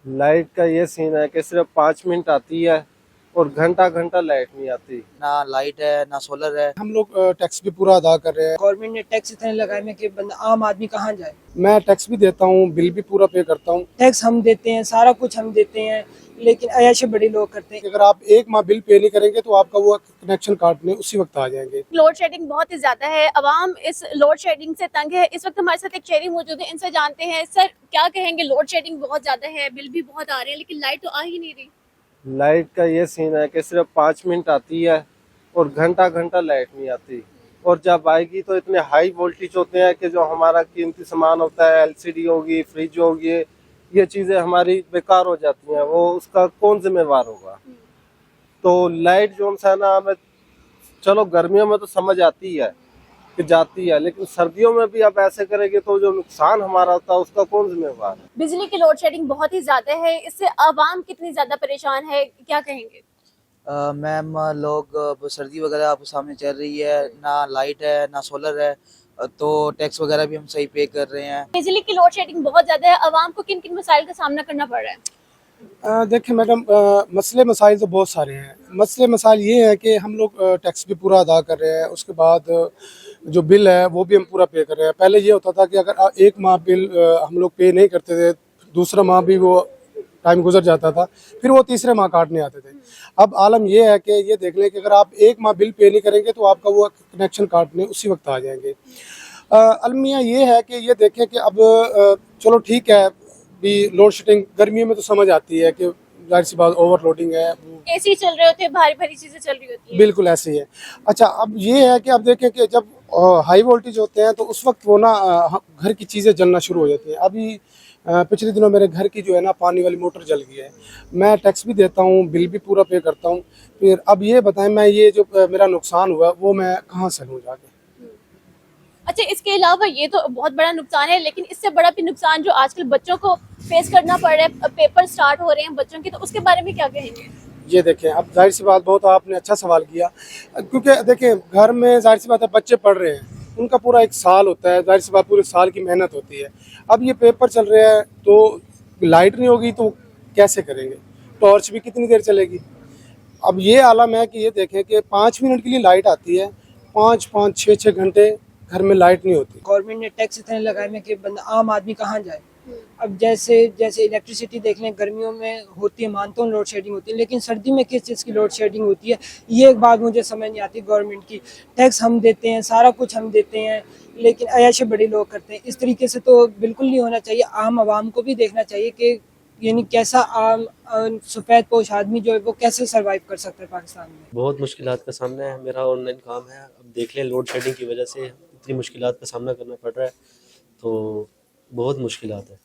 Light का ये scene है कि सिर्फ 5 मिनट आती है और घंटा घंटा लाइट नहीं आती। ना लाइट है ना सोलर है। हम लोग टैक्स भी पूरा अदा कर रहे हैं। गवर्नमेंट ने टैक्स इतने लगाए हैं कि बंदा आम आदमी कहाँ जाए। मैं टैक्स भी देता हूँ, बिल भी पूरा पे करता हूँ। टैक्स हम देते हैं, सारा कुछ हम देते हैं, लेकिन अयाशी बड़े लोग करते हैं। अगर आप एक माह बिल पे नहीं करेंगे तो आपका वो कनेक्शन काटने उसी वक्त आ जाएंगे। लोड शेडिंग बहुत ही ज्यादा है, अवाम इस लोड शेडिंग से तंग है। इस वक्त हमारे साथ एक शहरी मौजूद है, इनसे जानते हैं सर क्या कहेंगे। लोड शेडिंग बहुत ज्यादा है, बिल भी बहुत आ रहे हैं, लेकिन लाइट तो आ ही नहीं रही। लाइट का ये सीन है कि सिर्फ 5 मिनट आती है और घंटा घंटा लाइट नहीं आती। और जब आएगी तो इतने हाई वोल्टेज होते हैं कि जो हमारा कीमती सामान होता है, एलसीडी होगी, फ्रिज होगी, ये चीजें हमारी बेकार हो जाती हैं। वो उसका कौन जिम्मेवार होगा? तो लाइट जो है ना, हमें चलो गर्मियों में तो समझ आती है कि जाती है, लेकिन सर्दियों में भी आप ऐसे करेंगे तो जो नुकसान हमारा होता है उसका कौन जिम्मेवार है? बिजली की लोड शेडिंग बहुत ही ज्यादा है, इससे अवाम कितनी ज्यादा परेशान है, क्या कहेंगे? मैम लोग अब सर्दी वगैरह आप सामने चल रही है, ना लाइट है ना सोलर है, तो टैक्स वगैरह भी हम सही पे कर रहे हैं। बिजली की लोड शेडिंग बहुत ज्यादा है, अवाम को किन किन मसाइल का सामना करना पड़ रहा है? देखिए मैडम, मसले मसाइल तो बहुत सारे हैं। मसले मसाइल ये है कि हम लोग टैक्स भी पूरा अदा कर रहे हैं, उसके बाद जो बिल है वो भी हम पूरा पे कर रहे हैं। पहले ये होता था कि अगर एक माह बिल हम लोग पे नहीं करते थे, दूसरा माह भी वो टाइम गुजर जाता था, फिर वो तीसरे माह काटने आते थे। अब आलम ये है कि ये देख लें कि अगर आप एक माह बिल पे नहीं करेंगे तो आपका वो कनेक्शन काटने उसी वक्त आ जाएंगे। अलमिया ये है कि ये देखें कि अब चलो ठीक है, भी लोड शेडिंग गर्मियों में तो समझ आती है कि जाहिर सी बात ओवरलोडिंग है, एसी चल रहे होते हैं, भारी भारी चीजें चल रही होती है। बिल्कुल ऐसे ही है। अच्छा, अब ये है कि अब देखें कि जब हाई वोल्टेज होते हैं तो उस वक्त वो ना घर की चीज़ें जलना शुरू हो जाती हैं। अभी पिछले दिनों मेरे घर की जो है ना पानी वाली मोटर जल गई है। मैं टैक्स भी देता हूँ, बिल भी पूरा पे करता हूँ। फिर अब ये बताएं, मैं ये जो मेरा नुकसान हुआ वो मैं कहाँ से लूँ जाके? अच्छा, इसके अलावा ये तो बहुत बड़ा नुकसान है, लेकिन इससे बड़ा भी नुकसान जो आजकल बच्चों को फेस करना पड़ रहा है, पेपर स्टार्ट हो रहे हैं बच्चों के, तो उसके बारे में क्या कहेंगे? ये देखें, अब जाहिर सी बात, बहुत आपने अच्छा सवाल किया, क्योंकि देखें घर में जाहिर सी बात है बच्चे पढ़ रहे हैं, उनका पूरा एक साल होता है, जाहिर सी बात पूरे साल की मेहनत होती है। अब ये पेपर चल रहे हैं तो लाइट नहीं होगी तो कैसे करेंगे? टॉर्च भी कितनी देर चलेगी? अब ये आलम है कि ये देखें कि 5 मिनट के लिए लाइट आती है, 5-5, 6-6 घंटे घर में लाइट नहीं होती। गवर्नमेंट ने टैक्स इतने लगाए हैं कि बंदा आम आदमी कहाँ जाए। अब जैसे जैसे इलेक्ट्रिसिटी देख लें, गर्मियों में होती है, मानता हूँ लोड शेडिंग होती है, लेकिन सर्दी में किस चीज़ की लोड शेडिंग होती है, ये एक बात मुझे समझ नहीं आती गवर्नमेंट की। टैक्स हम देते हैं, सारा कुछ हम देते हैं, लेकिन अयाशी बड़े लोग करते हैं। इस तरीके से तो बिल्कुल नहीं होना चाहिए। आम आवाम को भी देखना चाहिए कि यानी कैसा आम सफ़ेद पोश आदमी जो है वो कैसे सर्वाइव कर सकता है पाकिस्तान में। बहुत मुश्किलात का सामना है। मेरा ऑनलाइन काम है, अब देख लें लोड शेडिंग की वजह से इतनी मुश्किलात का सामना करना पड़ रहा है, तो बहुत मुश्किलात है।